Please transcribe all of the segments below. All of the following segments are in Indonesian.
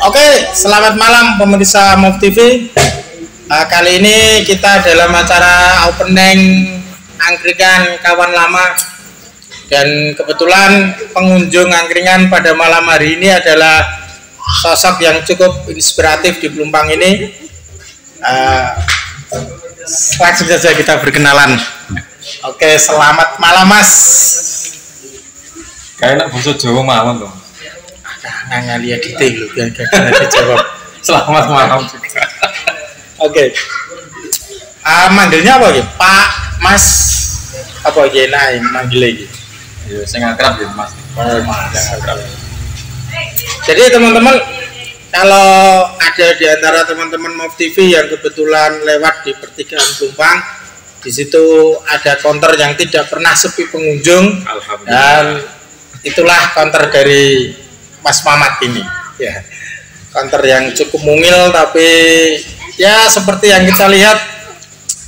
Oke, selamat malam pemirsa MOV TV. Kali ini kita dalam acara opening angkringan kawan lama, dan kebetulan pengunjung angkringan pada malam hari ini adalah sosok yang cukup inspiratif di Pelumpang ini. Langsung saja kita berkenalan. Oke, selamat malam Mas. Kayak enak bahasa Jawa malam dong. Nggak lihat detail loh, biar gak dijawab. Selamat malam juga. Oke. Manggilnya apa ya? Pak, Mas, apa ya? Nah, manggil lagi. Ya, saya akrab ya Mas. Oh, Mas. Yang akrab. Jadi teman-teman, kalau ada di antara teman-teman MOV TV yang kebetulan lewat di pertigaan Pelumpang, di situ ada counter yang tidak pernah sepi pengunjung. Alhamdulillah. Dan itulah counter dari Mas Mamat ini, ya, counter yang cukup mungil, tapi ya seperti yang kita lihat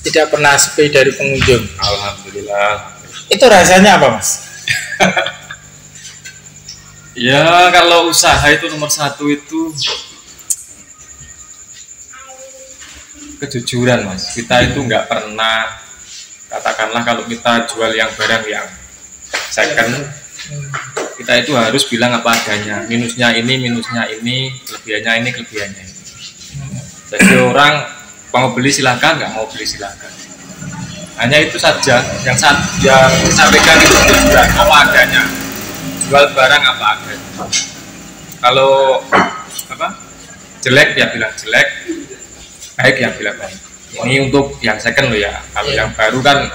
tidak pernah sepi dari pengunjung. Alhamdulillah. Itu rasanya apa, Mas? Ya, kalau usaha itu nomor satu itu kejujuran, Mas. Kita itu nggak pernah, katakanlah kalau kita jual yang barang yang second, kita itu harus bilang apa adanya, minusnya ini, kelebihannya ini, kelebihannya ini. Jadi orang mau beli silakan, nggak mau beli silakan. Hanya itu saja yang disampaikan itu kejujuran, apa adanya, jual barang apa adanya. Kalau apa jelek ya bilang jelek, baik ya bilang baik. Ini untuk yang second loh ya. Kalau yang baru kan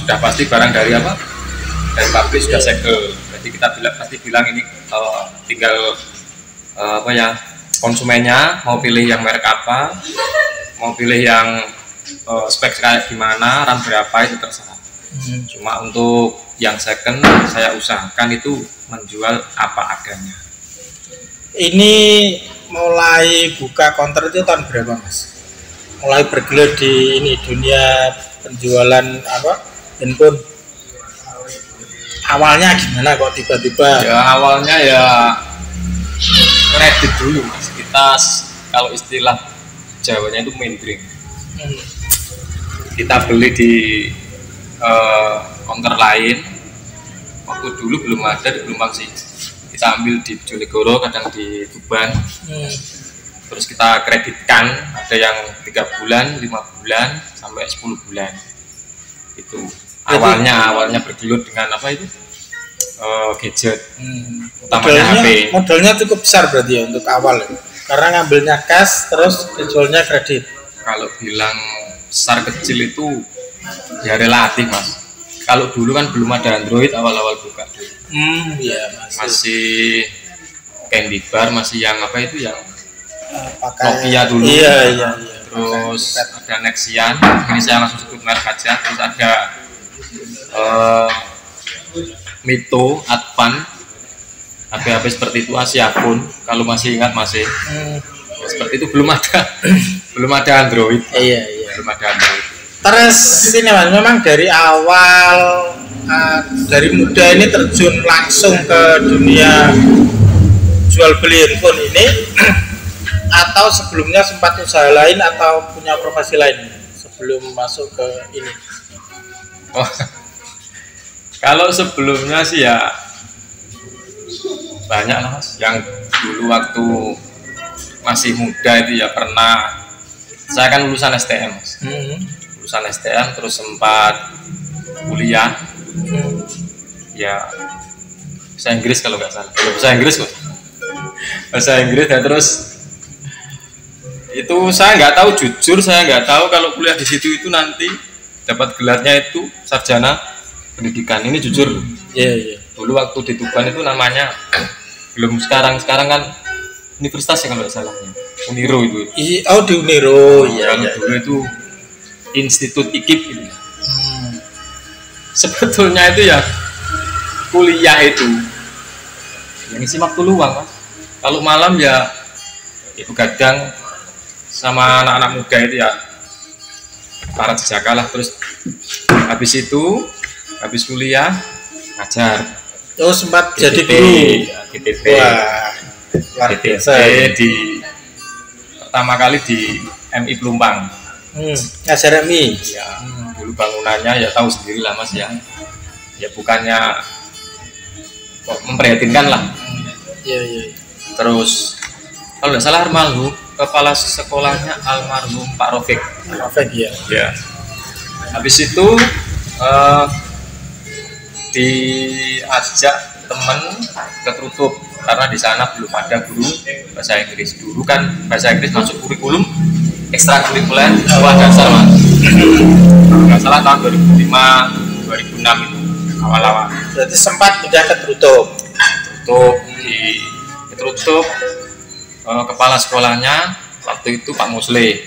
sudah pasti barang dari apa, dari pabrik sudah segel. Jadi kita pasti bilang ini tinggal apa ya, konsumennya mau pilih yang merek apa, mau pilih yang spek kayak gimana, RAM berapa, itu terserah. Cuma untuk yang second saya usahakan itu menjual apa adanya. Ini mulai buka counter itu tahun berapa, Mas? Mulai bergelut di ini dunia penjualan apa, handphone. Awalnya gimana kok tiba-tiba? Ya awalnya ya kredit dulu, Mas. Kita kalau istilah Jawanya itu mindering. Kita beli di counter lain. Waktu dulu belum ada di Pelumpang sih. Kita ambil di Bojonegoro, kadang di Tuban. Terus kita kreditkan, ada yang 3 bulan, 5 bulan, sampai 10 bulan. Itu awalnya bergelut dengan apa itu, gadget, utamanya HP. Modalnya cukup besar berarti ya untuk awal ya? Karena ngambilnya cash terus dijualnya kredit. Kalau bilang besar kecil itu ya relatif, Mas. Kalau dulu kan belum ada Android, awal-awal buka dulu. Iya, masih Candy Bar, masih yang apa itu yang pakai Nokia dulu. Iya. Terus ada Nexian, ini saya langsung sebut merek aja. Terus ada Mito, Advan, HP-HP seperti itu, Asiapun, kalau masih ingat masih. Ya, seperti itu belum ada Android. Iya. Belum ada Android. Terus ini Mas, memang dari awal dari muda ini terjun langsung ke dunia jual beli handphone ini, atau sebelumnya sempat usaha lain atau punya profesi lain sebelum masuk ke ini? Oh, kalau sebelumnya sih ya banyak lah, Mas. Yang dulu waktu masih muda itu ya pernah, saya kan lulusan STM, Mas. Lulusan STM terus sempat kuliah, ya bahasa Inggris kalau nggak salah, bahasa Inggris kok, bahasa Inggris. Ya terus itu saya nggak tahu, jujur saya nggak tahu kalau kuliah di situ itu nanti dapat gelarnya itu sarjana pendidikan. Ini jujur. Iya. Dulu waktu di Tuban itu namanya belum sekarang kan universitas ya kalau nggak salahnya, Uniro itu. Oh, di Uniro. Kalau dulu itu Institut IKIP gitu. Sebetulnya itu ya kuliah itu yang isi waktu luang, Mas. Kalau malam ya itu kadang sama anak-anak muda itu ya para jejaka lah. Terus habis kuliah ngajar. Oh, sempat GTP, jadi guru. GTP. Wah, luar biasa. di pertama kali di MI Pelumpang. Ngajar MI. Ya, dulu bangunannya ya tahu sendiri lah Mas ya. Ya bukannya kok memprihatinkan lah. Iya. Terus kalau nggak salah almarhum kepala sekolahnya almarhum Pak Rofik. Ya. Ya. Habis itu diajak temen ke Trutup karena di sana belum ada guru bahasa Inggris. Dulu kan bahasa Inggris masuk kurikulum ekstrakurikuler sekolah dasar Mas. Nggak salah tahun 2005 2006 itu awal-awal. Berarti sempat pindah ke Trutup. Di Trutup kepala sekolahnya waktu itu Pak Musle.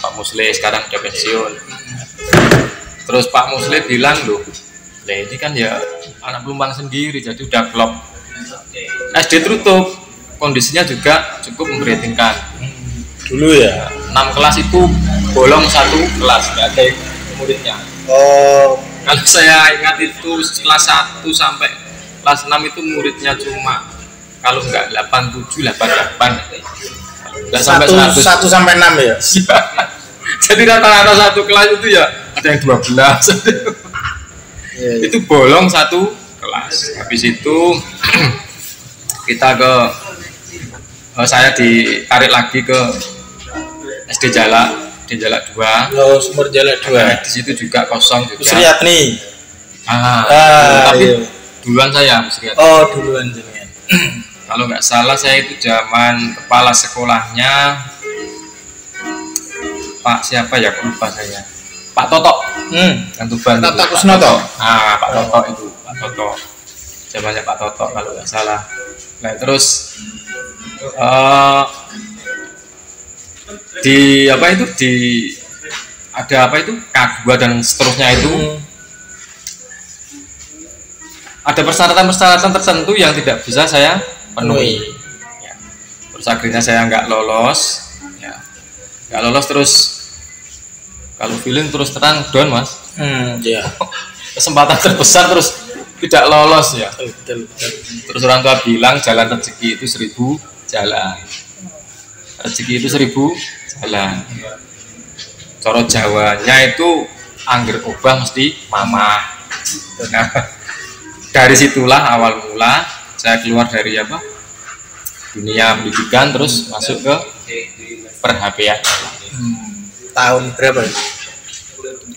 Pak Musle sekarang udah pensiun. Terus Pak Musle bilang loh, ini kan ya anak Pelumpang sendiri jadi udah klop. SD Trutup kondisinya juga cukup memprihatinkan. Dulu ya 6 kelas itu bolong 1 kelas, nggak ada muridnya. Kalau saya ingat itu kelas 1 sampai kelas 6 itu muridnya cuma kalau nggak 87, 88 dan sampai 100. 1 sampai 6 ya? Jadi rata-rata satu kelas itu ya ada yang 12 itu bolong 1 kelas. Habis itu kita saya ditarik lagi ke SD Jalak 2. Sumber Jalak 2. Nah, di situ juga kosong juga. Sriatni. Tapi iya. duluan saya Sriatni. Duluan jenengan. Kalau nggak salah saya itu zaman kepala sekolahnya Pak siapa ya, lupa saya. Pak Toto. Yang Tuban. Toto Kusnoto. Pak Toto itu, Pak Toto. Zamannya Pak Toto kalau nggak salah. Nah, terus ada apa itu K2 dan seterusnya itu ada persyaratan-persyaratan tertentu yang tidak bisa saya penuhi. Ya. Terus akhirnya saya nggak lolos, ya. Nggak lolos terus kalau feeling terus terang down Mas. Ya. Kesempatan terbesar terus tidak lolos ya. Betul. Terus orang tua bilang jalan rezeki itu 1000 jalan. Rezeki itu 1000 jalan. Coro Jawanya itu angger obah mesti mama. Nah, dari situlah awal mula saya keluar dari dunia pendidikan terus masuk ke per-HP-an. Tahun berapa?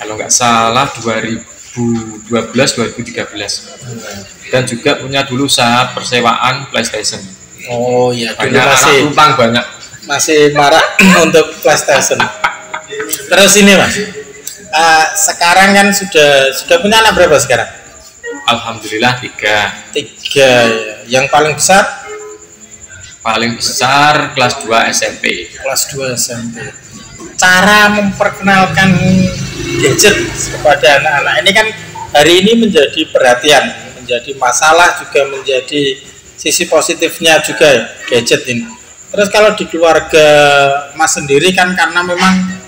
Kalau nggak salah 2012-2013. Dan juga punya dulu usaha persewaan PlayStation. Iya, banyak anak Pelumpang banyak. Masih marak untuk PlayStation. Terus ini Mas, sekarang kan sudah punya anak berapa sekarang? Alhamdulillah 3 ya. Yang paling besar? Paling besar kelas 2 SMP. Kelas 2 SMP. Cara memperkenalkan gadget kepada anak-anak ini kan hari ini menjadi perhatian, menjadi masalah, juga menjadi sisi positifnya juga ya, gadget ini. Terus kalau di keluarga Mas sendiri kan karena memang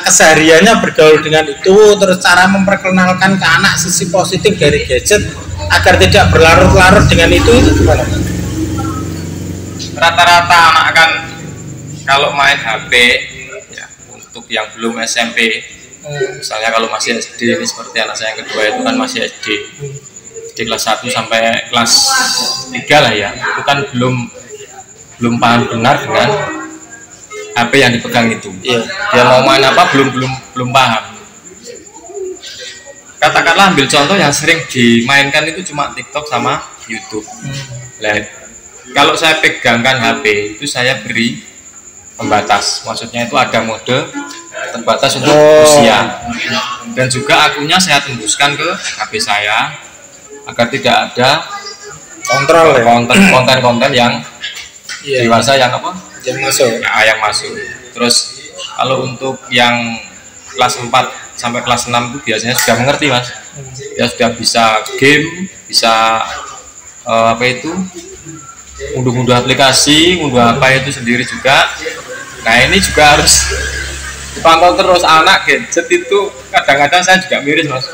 kesehariannya bergaul dengan itu, terus cara memperkenalkan ke anak sisi positif dari gadget agar tidak berlarut-larut dengan itu gimana? Rata-rata anak kan kalau main HP ya, untuk yang belum SMP, misalnya kalau masih SD, ini seperti anak saya yang kedua itu kan masih SD kelas 1 sampai kelas 3 lah ya, itu kan belum paham benar dengan HP yang dipegang itu. Dia mau main apa belum paham. Katakanlah ambil contoh yang sering dimainkan itu cuma TikTok sama YouTube. Kalau saya pegangkan HP itu saya beri pembatas, maksudnya itu ada mode terbatas untuk usia, dan juga akunnya saya tembuskan ke HP saya agar tidak ada kontrol konten-konten yang dewasa yang masuk. Terus kalau untuk yang kelas 4 sampai kelas 6 itu biasanya sudah mengerti Mas, ya sudah bisa game, bisa unduh aplikasi, unduh apa itu sendiri juga. Nah ini juga harus dipantau terus. Anak gadget itu kadang-kadang saya juga miris Mas,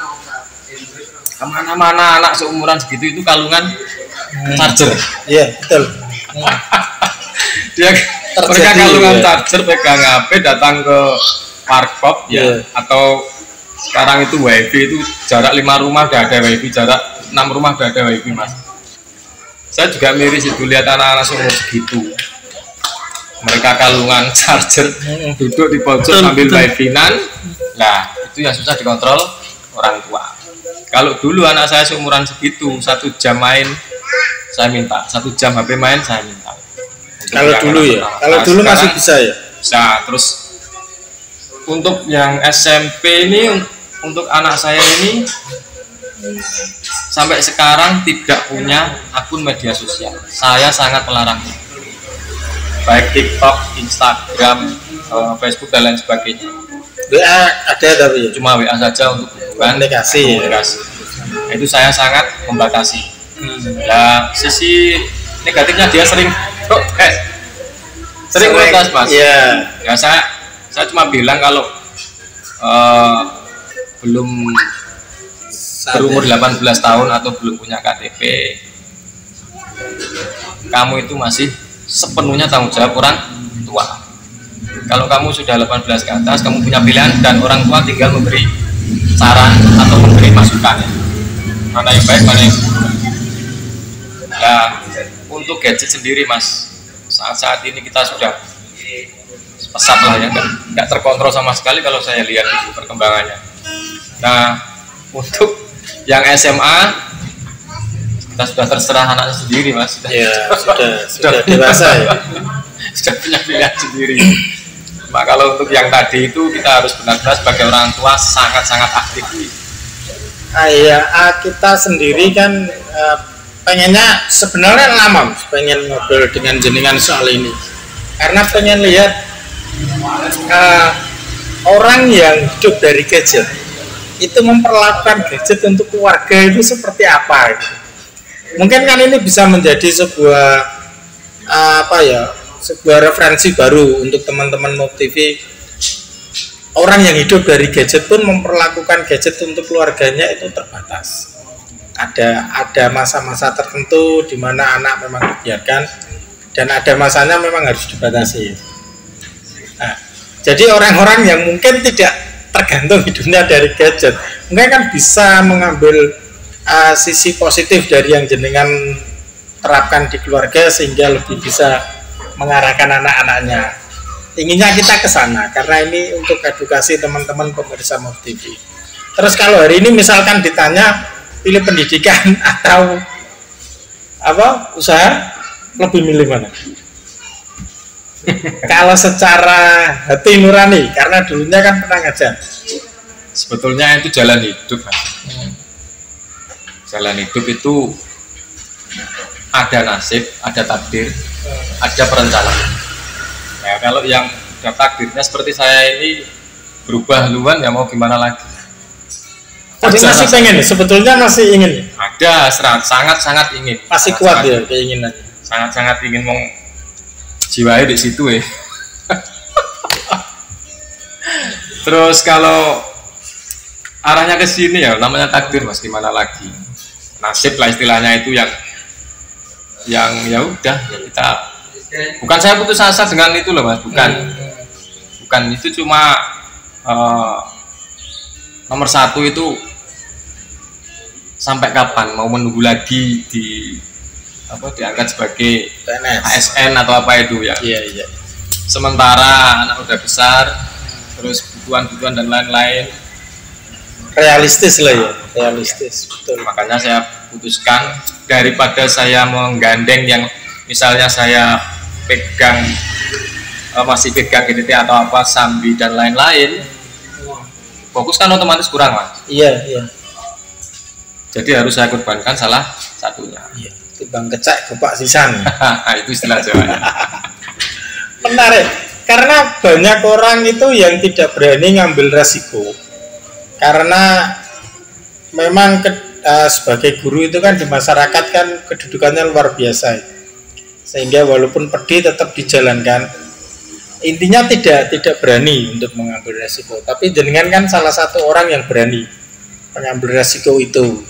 kemana-mana anak seumuran segitu itu kalungan charger. Iya, betul. Dia mereka kalungan charger, pegang HP, datang ke warkop ya, atau sekarang itu wifi itu jarak 5 rumah udah ada wifi, jarak 6 rumah udah ada wifi, Mas. Saya juga miris itu lihat anak-anak seumur segitu, mereka kalungan charger, duduk di pojok sambil wifi-nan. Nah itu yang susah dikontrol orang tua. Kalau dulu anak saya seumuran segitu, 1 jam main saya minta, 1 jam HP main saya minta. Kalau dulu ya, kalau dulu masih bisa ya. Bisa. Terus untuk yang SMP ini, untuk anak saya ini sampai sekarang tidak punya akun media sosial. Saya sangat melarangnya, baik TikTok, Instagram, Facebook dan lain sebagainya. WA ada tapi cuma WA saja untuk komunikasi. Nah, itu saya sangat membatasi. Ya sisi negatifnya dia sering protes, Mas. Iya. Ya saya cuma bilang kalau belum berumur 18 tahun atau belum punya KTP, kamu itu masih sepenuhnya tanggung jawab orang tua. Kalau kamu sudah 18 ke atas, kamu punya pilihan dan orang tua tinggal memberi saran atau memberi masukan, mana yang baik, mana yang buruk. Ya untuk gadget sendiri, Mas, saat ini kita sudah pesat lah ya, nggak terkontrol sama sekali kalau saya lihat itu perkembangannya. Nah untuk yang SMA kita sudah terserah anaknya sendiri, Mas. Sudah dewasa ya. Sudah punya pilihan sendiri. Nah, kalau untuk yang tadi itu kita harus benar-benar sebagai orang tua sangat-sangat aktif. Iya, kita sendiri kan pengennya sebenarnya lama pengen ngobrol dengan jenengan soal ini, karena pengen lihat orang yang hidup dari gadget itu memperlakukan gadget untuk keluarga itu seperti apa gitu. Mungkin kan ini bisa menjadi sebuah sebuah referensi baru untuk teman-teman Mob TV. Orang yang hidup dari gadget pun memperlakukan gadget untuk keluarganya itu terbatas. Ada masa-masa tertentu di mana anak memang dibiarkan dan ada masanya memang harus dibatasi. Nah, jadi orang-orang yang mungkin tidak tergantung hidupnya dari gadget, mungkin kan bisa mengambil sisi positif dari yang jenengan terapkan di keluarga sehingga lebih bisa mengarahkan anak-anaknya. Inginnya kita ke sana karena ini untuk edukasi teman-teman pemirsa Mob TV. Terus kalau hari ini misalkan ditanya pilih pendidikan atau usaha, lebih milih mana? Kalau secara hati nurani, karena dulunya kan pernah ngajar. Sebetulnya itu jalan hidup, Mas. Jalan hidup itu ada nasib, ada takdir, ada perencanaan. Ya, kalau yang udah takdirnya seperti saya ini berubah haluan, ya mau gimana lagi? Tapi masih pengen, sebetulnya masih ingin. Ada, sangat ingin. Masih kuat ya keinginan. Sangat ingin mau jiwanya di situ ya. Terus kalau arahnya ke sini ya namanya takdir, Mas, gimana lagi? Nasib lah istilahnya itu yang ya udah ya kita, bukan saya putus asa dengan itu loh, Mas, bukan itu, cuma nomor satu itu sampai kapan mau menunggu lagi diangkat sebagai PNS, ASN atau apa itu ya. Iya. Sementara anak udah besar, terus kebutuhan dan lain-lain. Realistis lah ya, realistis. Betul. Makanya saya putuskan daripada saya menggandeng yang misalnya saya masih pegang GDT atau apa, Sambi dan lain-lain, fokus kan otomatis kurang, Mas. Iya. Jadi harus saya korbankan salah satunya. Iya. Bang kecak gopak sisan. Itu istilah Jawanya. Menarik, karena banyak orang itu yang tidak berani ngambil resiko. Karena memang sebagai guru itu kan di masyarakat kan kedudukannya luar biasa. Sehingga walaupun pedih tetap dijalankan. Intinya tidak berani untuk mengambil resiko. Tapi jenengan kan salah satu orang yang berani mengambil resiko itu.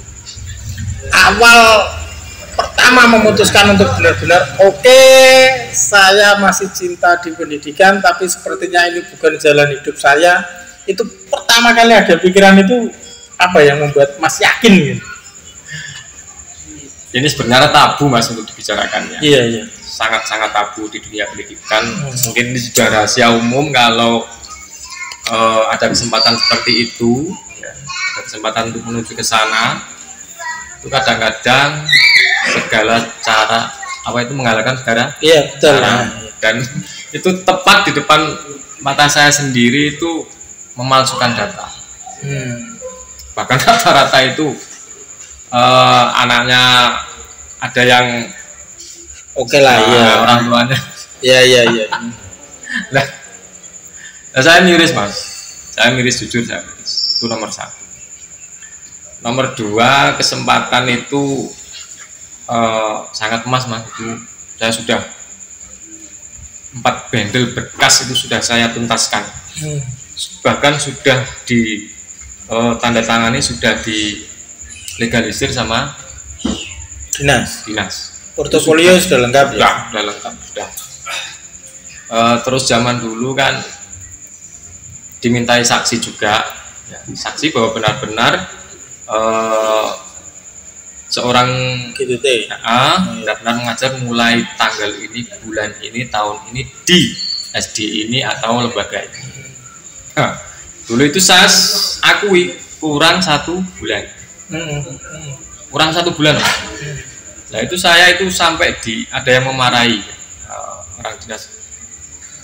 Awal pertama memutuskan untuk benar-benar oke, saya masih cinta di pendidikan, tapi sepertinya ini bukan jalan hidup saya. Itu pertama kali ada pikiran itu apa yang membuat Mas yakin gitu? Ini sebenarnya tabu Mas untuk dibicarakannya. Iya, iya. Sangat-sangat tabu di dunia pendidikan. Mungkin ini sudah rahasia umum kalau ada kesempatan seperti itu, ya, ada kesempatan untuk menuju ke sana. Itu kadang-kadang segala cara apa itu menggalakkan segala cara, dan itu tepat di depan mata saya sendiri itu memalsukan data. Bahkan rata-rata itu anaknya ada yang oke lah, ya orang tuanya iya. Nah, saya miris Mas, saya miris, jujur saya miris. Itu nomor satu. Nomor dua, kesempatan itu sangat emas Mas. Itu saya sudah 4 bendel berkas itu sudah saya tuntaskan. Bahkan sudah di tanda tangani, sudah dilegalisir sama dinas. Portofolio sudah lengkap ya? Sudah lengkap, sudah. Terus zaman dulu kan dimintai saksi juga, ya, saksi bahwa benar-benar seorang GTT benar-benar mengajar mulai tanggal ini, bulan ini, tahun ini di SD ini atau lembaga ini. Dulu itu saya akui kurang 1 bulan. Kurang 1 bulan. Nah itu saya itu sampai ada yang memarahi orang dinas,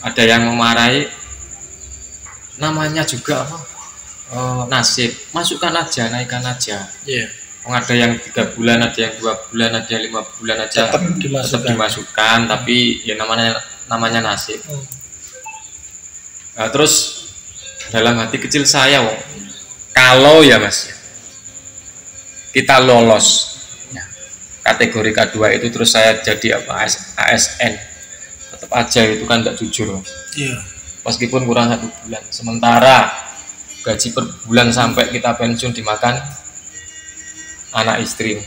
ada yang memarahi, namanya juga apa, nasib, masukkan aja, naikkan aja. Ada yang 3 bulan, ada yang 2 bulan, ada yang 5 bulan aja tetap dimasukkan, tapi ya namanya nasib. Nah, terus dalam hati kecil saya, kalau ya Mas, kita lolos kategori K2 itu, terus saya jadi apa, ASN, tetap aja itu kan tidak jujur. Meskipun kurang 1 bulan, sementara gaji per bulan sampai kita pensiun dimakan anak istri.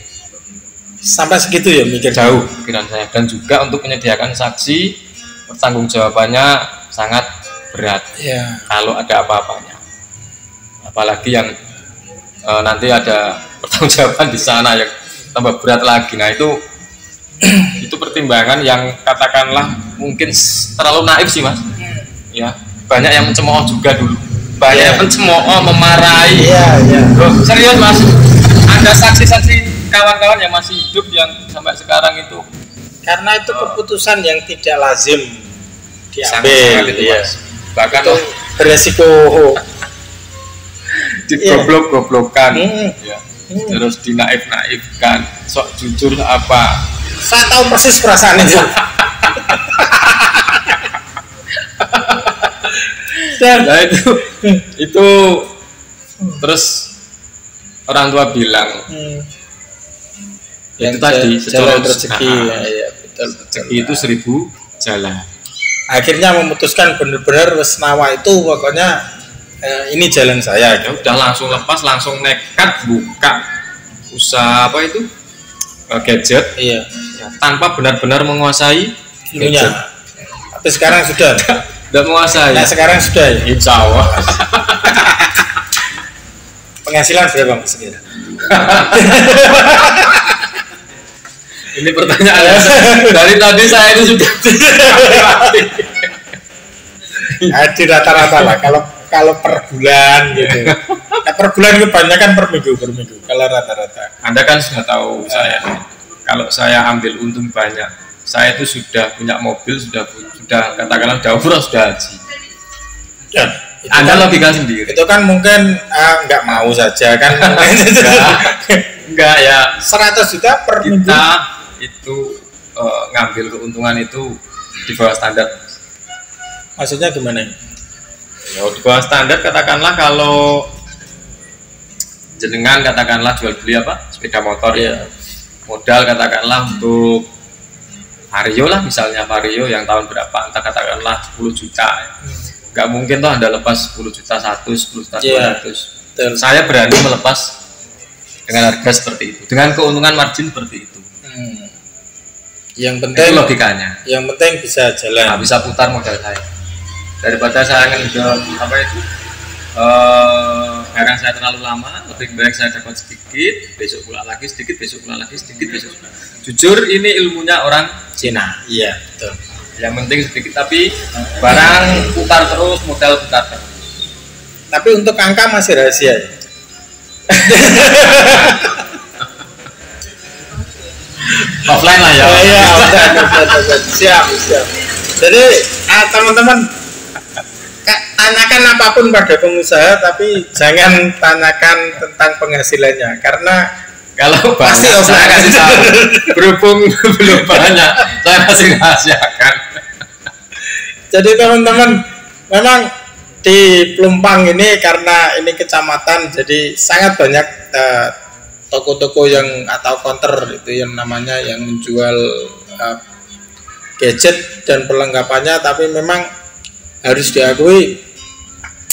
Sampai segitu ya mikir? Jauh pikiran saya. Dan juga untuk menyediakan saksi, pertanggungjawabannya sangat berat kalau ada apa-apanya, apalagi yang nanti ada pertanggungjawaban di sana yang tambah berat lagi. Nah itu pertimbangan yang katakanlah mungkin terlalu naif sih Mas. Ya, banyak yang mencemooh juga dulu, banyak yang mencemooh, memarahi. Loh, serius Mas, ada saksi-saksi kawan-kawan yang masih hidup yang sampai sekarang itu, karena itu keputusan yang tidak lazim diambil. Bahkan itu beresiko digoblok-goblokan, terus dinaif-naifkan, sok jujur apa. Saya tahu persis perasaan itu. Nah itu terus orang tua bilang, itu tadi jalan rezeki, rezeki itu 1000 jalan. Akhirnya memutuskan benar-benar Wesnawa itu pokoknya ini jalan saya. Ya udah langsung lepas, langsung nekat buka usaha apa itu, gadget. Ya, tanpa benar-benar menguasai ilmunya. Tapi sekarang sudah udah menguasai. Nah sekarang sudah ya? Insya Allah. Penghasilan berapa Mas? Ini pertanyaan dari tadi saya itu sudah di rata-rata lah, kalau per bulan gitu. Nah, per bulan itu banyak kan per minggu. Kalau rata-rata. Anda kan sudah tahu saya. Kalau saya ambil untung banyak, saya itu sudah punya mobil, sudah katakanlah sudah umroh, sudah haji. Ya, Anda kan logika sendiri. Itu kan mungkin nggak mau saja kan. Enggak ya, 100 juta per minggu. Kita itu ngambil keuntungan itu di bawah standar. Maksudnya gimana? Ya, di bawah standar katakanlah kalau jenengan katakanlah jual beli apa, sepeda motor ya. Modal katakanlah untuk Vario lah, misalnya Vario yang tahun berapa, entah katakanlah 10 juta. Nggak mungkin toh Anda lepas 10 juta 100, 10 juta 200. Saya berani melepas dengan harga seperti itu, dengan keuntungan margin seperti itu. Yang penting itu logikanya. Yang penting bisa jalan. Nah, bisa putar modal saya. Daripada saya ngenjot apa itu barang saya terlalu lama, lebih baik saya dapat sedikit, besok pula lagi sedikit, besok pula lagi sedikit, besok. Jujur ini ilmunya orang Cina. Iya, betul. Yang penting sedikit tapi barang putar terus, modal putar terus. Tapi untuk angka masih rahasia. Offline lah ya. Iya, offline. Siap. Jadi teman-teman tanyakan apapun pada pengusaha, tapi jangan tanyakan tentang penghasilannya karena kalau pasti saya kasih tahu. Berhubung belum banyak, saya masih rahasiakan. Jadi teman-teman, memang di Pelumpang ini karena ini kecamatan, jadi sangat banyak toko-toko yang atau counter itu yang namanya yang menjual gadget dan perlengkapannya, tapi memang harus diakui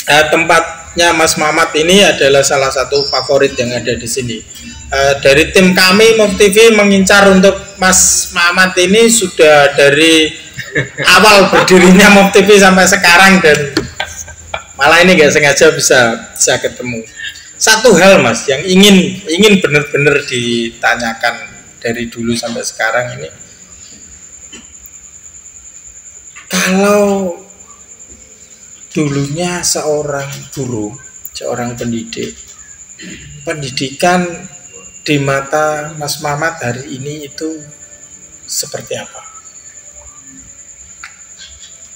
tempatnya Mas Mamat ini adalah salah satu favorit yang ada di sini. Dari tim kami Move TV mengincar untuk Mas Mamat ini sudah dari awal berdirinya Move TV sampai sekarang, dan malah ini nggak sengaja bisa ketemu. Satu hal Mas yang ingin benar-benar ditanyakan dari dulu sampai sekarang ini, kalau dulunya seorang guru, seorang pendidik, pendidikan di mata Mas Mamat hari ini itu seperti apa?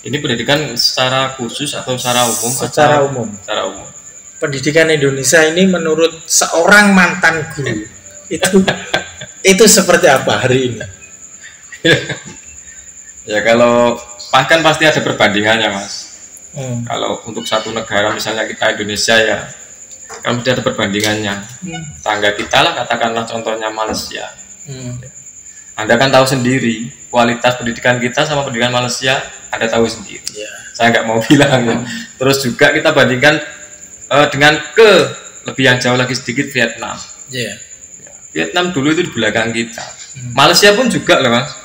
Ini pendidikan secara khusus atau secara umum? Secara umum. Secara umum. Pendidikan Indonesia ini menurut seorang mantan guru itu seperti apa hari ini? Ya kalau kan pasti ada perbandingannya Mas. Kalau untuk satu negara misalnya kita Indonesia ya, kan sudah ada perbandingannya. Tangga kita lah katakanlah contohnya Malaysia. Anda kan tahu sendiri kualitas pendidikan kita sama pendidikan Malaysia, Anda tahu sendiri. Saya nggak mau bilang ya. Terus juga kita bandingkan dengan lebih yang jauh lagi sedikit Vietnam. Vietnam dulu itu di belakang kita. Malaysia pun juga loh Mas.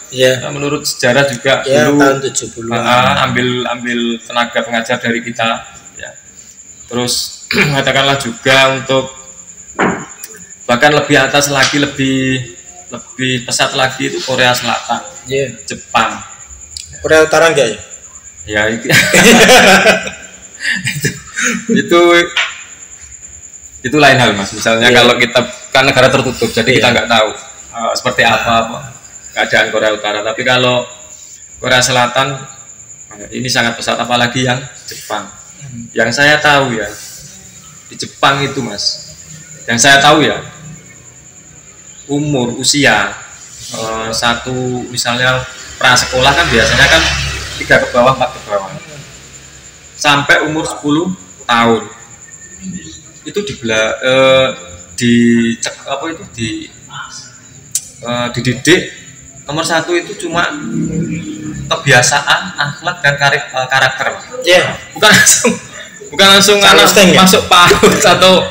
Menurut sejarah juga dulu tahun 70-an ambil tenaga pengajar dari kita ya. Terus katakanlah juga untuk bahkan lebih atas lagi, lebih pesat lagi itu Korea Selatan, Jepang. Korea Utara enggak ya? Ya itu lain hal Mas. Misalnya kalau kita kan negara tertutup, jadi kita nggak tahu seperti apa keadaan Korea Utara. Tapi kalau Korea Selatan ini sangat pesat, apalagi yang Jepang. Yang saya tahu ya di Jepang itu Mas, yang saya tahu ya usia satu misalnya prasekolah kan biasanya kan 3 ke bawah 4 ke bawah sampai umur 10 tahun itu dididik. Nomor 1 itu cuma kebiasaan, akhlak dan karakter. Bukan langsung anak masuk PAUD atau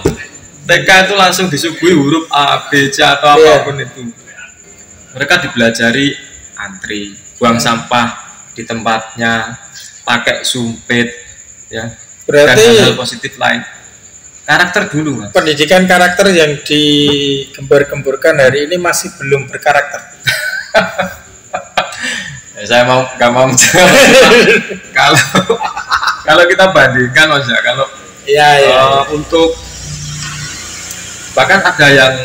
TK itu langsung disuguhi huruf A, B, C atau apapun itu. Mereka dipelajari antri, buang sampah di tempatnya, pakai sumpit, ya. Berarti dan hal positif lain. Karakter dulu Mas. Pendidikan karakter yang digembar-gemburkan hari ini masih belum berkarakter. Ya, saya nggak mau menjawab. kalau kita bandingkan Mas ya, kalau untuk bahkan ada yang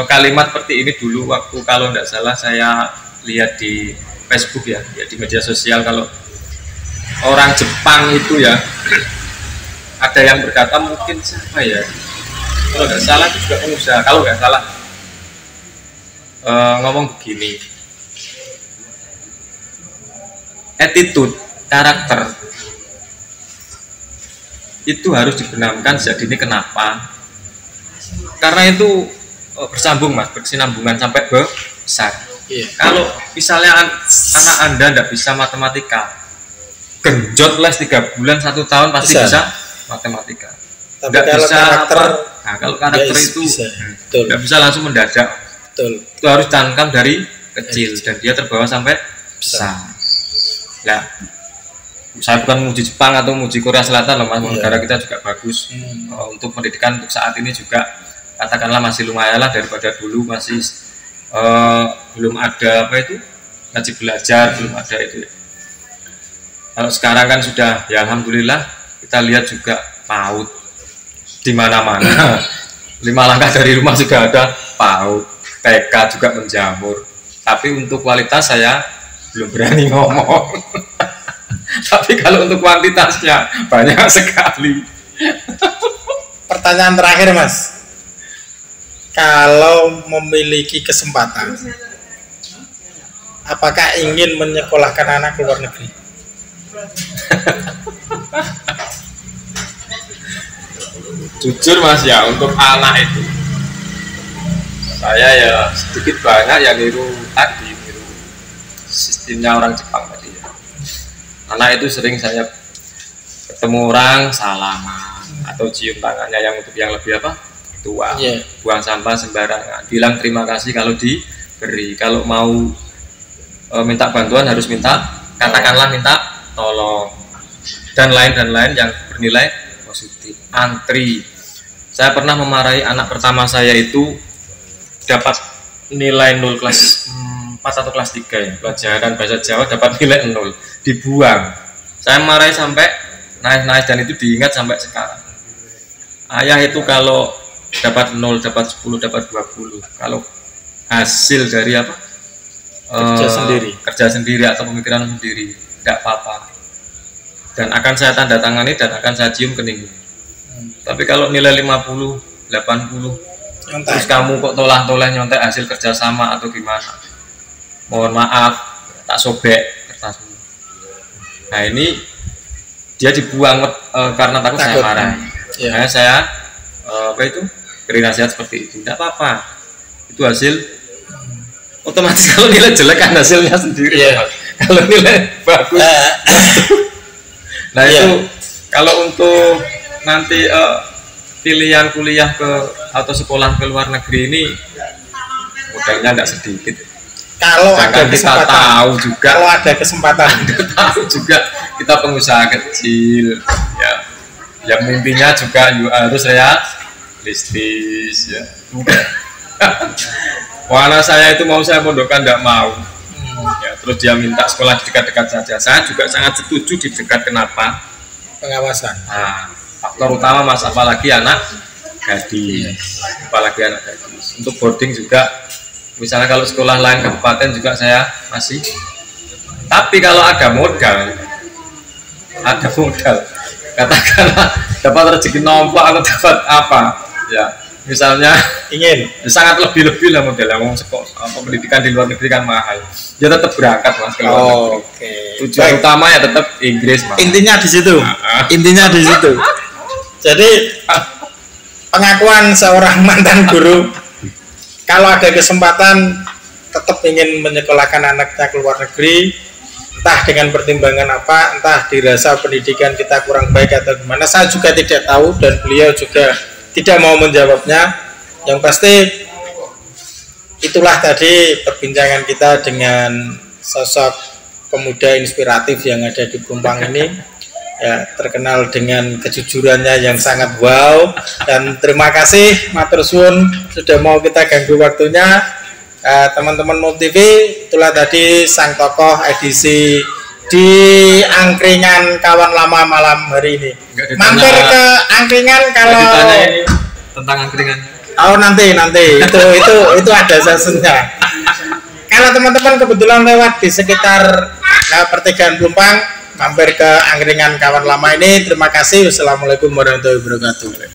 kalimat seperti ini dulu waktu kalau tidak salah saya lihat di Facebook ya di media sosial, kalau orang Jepang itu ya ada yang berkata, mungkin siapa ya, kalau nggak salah itu juga pengusaha, kalau nggak salah ngomong begini, attitude, karakter itu harus dibenamkan sejak dini. Kenapa? Karena itu bersambung Mas, berkesinambungan sampai besar. Kalau misalnya anak Anda tidak bisa matematika, genjot les 3 bulan 1 tahun pasti bisa matematika. Tapi kalau bisa karakter, kalau karakter itu tidak bisa langsung mendadak. Itu harus ditanamkan dari kecil dan dia terbawa sampai besar. Nah, saya bukan muji Jepang atau muji Korea Selatan loh Mas, negara kita juga bagus. Untuk pendidikan untuk saat ini juga katakanlah masih lumayan lah daripada dulu masih belum ada apa itu ngaji belajar, belum ada itu ya. Kalau sekarang kan sudah ya alhamdulillah kita lihat juga PAUD di mana-mana. 5 langkah dari rumah sudah ada PAUD, TK juga menjamur. Tapi untuk kualitas saya belum berani ngomong. Tapi kalau untuk kuantitasnya banyak sekali. Pertanyaan terakhir Mas, kalau memiliki kesempatan, apakah ingin menyekolahkan anak ke luar negeri? Jujur Mas ya, untuk anak itu saya ya sedikit banyak ya niru sistemnya orang Jepang tadi ya. Anak itu sering saya ketemu orang salaman atau cium tangannya yang untuk yang lebih apa tua, buang sampah sembarangan, bilang terima kasih kalau diberi, kalau mau minta bantuan harus katakanlah minta tolong dan lain yang bernilai positif. Antri, saya pernah memarahi anak pertama saya itu dapat nilai 0 kelas 4 atau kelas 3 ya, pelajaran bahasa Jawa dapat nilai 0, dibuang. Saya marahi sampai nangis dan itu diingat sampai sekarang. Ayah itu kalau dapat 0, dapat 10, dapat 20, kalau hasil dari apa kerja sendiri atau pemikiran sendiri tidak apa-apa, dan akan saya tanda tangani dan akan saya cium keningnya. Tapi kalau nilai 50, 80 terus kamu kok tolah-tolah nyontek hasil kerjasama atau gimana, mohon maaf tak sobek kertasmu. Nah ini dia dibuang karena takut saya marah. Nah, saya apa itu beri nasihat seperti itu, tidak apa-apa, itu hasil otomatis. Kalau nilai jelek kan hasilnya sendiri, kalau nilai bagus. Nah itu kalau untuk nanti pilihan kuliah atau sekolah ke luar negeri ini modalnya nggak sedikit. Kalau ada kesempatan, tahu juga, kalau ada kesempatan, tahu juga kita pengusaha kecil, ya, yang mimpinya juga harus realistis, ya. Warna saya itu mau saya pondokkan tidak mau, ya, terus dia minta sekolah di dekat-dekat saja. Saya juga sangat setuju di dekat. Kenapa? Pengawasan. Nah, faktor utama Mas, apalagi anak gadis, Untuk boarding juga. Misalnya kalau sekolah lain kabupaten juga saya masih. Tapi kalau ada modal, katakanlah dapat rezeki nomplok atau dapat apa, ya misalnya ingin sangat lebih lah modelnya. Mau sekolah pendidikan di luar negeri kan mahal, dia tetap berangkat Mas ke luar negeri. Tujuan utama ya tetap Inggris Mas. Intinya di situ. Intinya di situ. Jadi pengakuan seorang mantan guru, kalau ada kesempatan tetap ingin menyekolahkan anaknya ke luar negeri, entah dengan pertimbangan apa, entah dirasa pendidikan kita kurang baik atau gimana, saya juga tidak tahu dan beliau juga tidak mau menjawabnya. Yang pasti itulah tadi perbincangan kita dengan sosok pemuda inspiratif yang ada di Pelumpang ini. Ya, terkenal dengan kejujurannya yang sangat wow, dan terima kasih matur suwun sudah mau kita ganggu waktunya. Teman-teman Move TV, itulah tadi sang tokoh edisi di Angkringan Kawan Lama malam hari ini. Mampir ke Angkringan kalau tentang angkringan. Oh nanti itu ada sesungguhnya. Kalau teman-teman kebetulan lewat di sekitar pertigaan Pelumpang, mampir ke Angkringan Kawan Lama ini. Terima kasih. Wassalamualaikum warahmatullahi wabarakatuh.